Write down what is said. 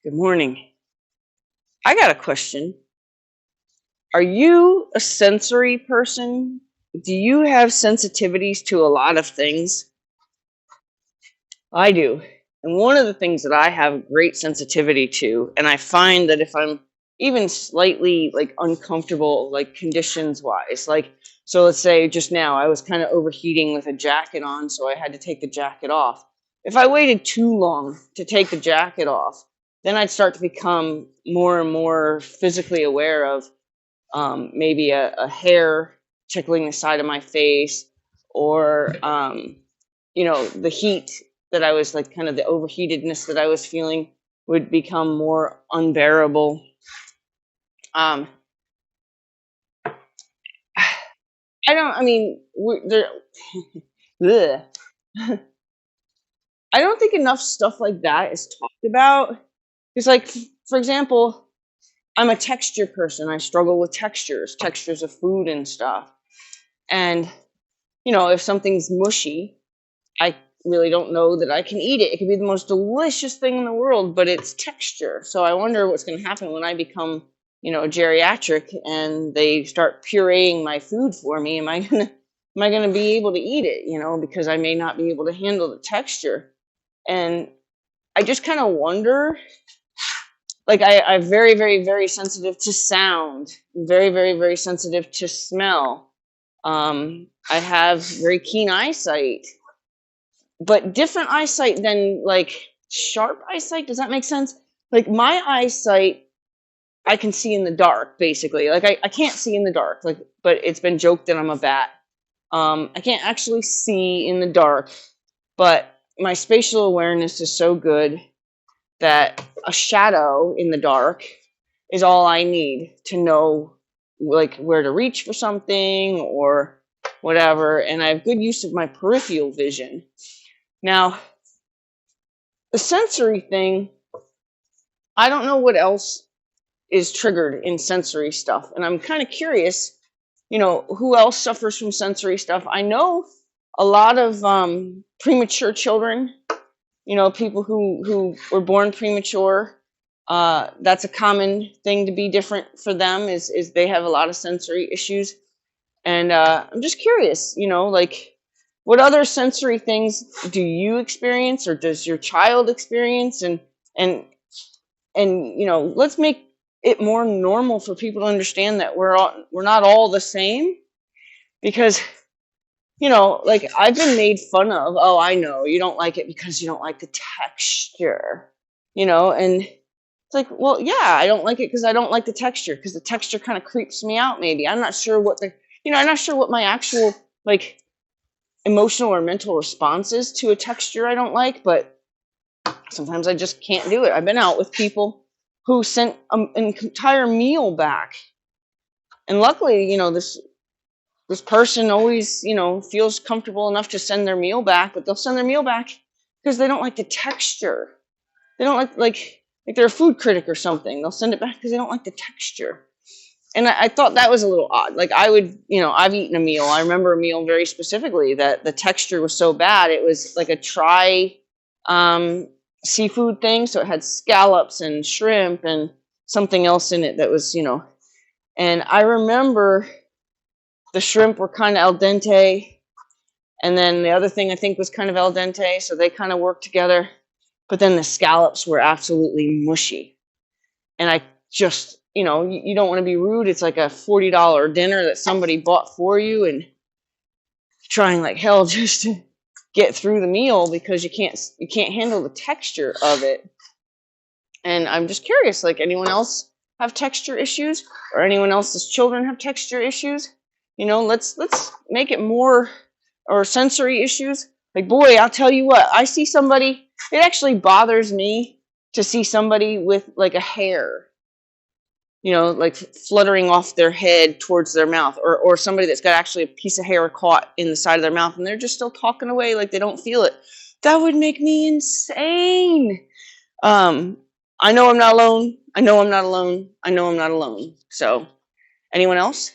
Good morning. I got a question. Are you a sensory person? Do you have sensitivities to a lot of things? I do. And one of the things that I have great sensitivity to, and I find that if I'm even slightly like uncomfortable, like conditions wise, like, so let's say just now I was kind of overheating with a jacket on, so I had to take the jacket off. If I waited too long to take the jacket off, then I'd start to become more and more physically aware of maybe a hair tickling the side of my face, or the heat that I was like, kind of the overheatedness that I was feeling would become more unbearable. Um, I don't. I mean, there. Ugh. I don't think enough stuff like that is talked about. Because, like, for example, I'm a texture person. I struggle with textures of food and stuff. And if something's mushy, I really don't know that I can eat it. It could be the most delicious thing in the world, but it's texture. So I wonder what's going to happen when I become, geriatric and they start pureeing my food for me. Am I gonna be able to eat it? Because I may not be able to handle the texture. And I just kind of wonder. Like I'm very, very, very sensitive to sound. Very, very, very sensitive to smell. I have very keen eyesight, but different eyesight than like sharp eyesight. Does that make sense? Like my eyesight, I can see in the dark, basically. Like I can't see in the dark, like, but it's been joked that I'm a bat. I can't actually see in the dark, but my spatial awareness is so good that a shadow in the dark is all I need to know, like, where to reach for something or whatever. And I have good use of my peripheral vision. Now, the sensory thing, I don't know what else is triggered in sensory stuff. And I'm kind of curious, who else suffers from sensory stuff? I know a lot of premature children, people who were born premature. That's a common thing to be different for them is they have a lot of sensory issues. And I'm just curious, like, what other sensory things do you experience, or does your child experience? And let's make it more normal for people to understand that we're not all the same. Because like, I've been made fun of. Oh, I know you don't like it because you don't like the texture, and it's like, well, yeah, I don't like it because I don't like the texture, because the texture kind of creeps me out. Maybe I'm not sure I'm not sure what my actual, like, emotional or mental response is to a texture I don't like, but sometimes I just can't do it. I've been out with people who sent an entire meal back, and luckily, this person always, feels comfortable enough to send their meal back, but they'll send their meal back because they don't like the texture. They don't like they're a food critic or something. They'll send it back because they don't like the texture. And I thought that was a little odd. Like, I would, I've eaten a meal. I remember a meal very specifically that the texture was so bad. It was like a seafood thing. So it had scallops and shrimp and something else in it that was, and I remember the shrimp were kind of al dente. And then the other thing I think was kind of al dente. So they kind of worked together. But then the scallops were absolutely mushy. And I just, you don't want to be rude. It's like a $40 dinner that somebody bought for you, and trying like hell just to get through the meal because you can't handle the texture of it. And I'm just curious, like, anyone else have texture issues, or anyone else's children have texture issues? Let's make it more, or sensory issues. Like, boy, I'll tell you what, I see somebody, it actually bothers me to see somebody with like a hair, like fluttering off their head towards their mouth, or somebody that's got actually a piece of hair caught in the side of their mouth, and they're just still talking away like they don't feel it. That would make me insane. I know I'm not alone. I know I'm not alone. I know I'm not alone. So, anyone else?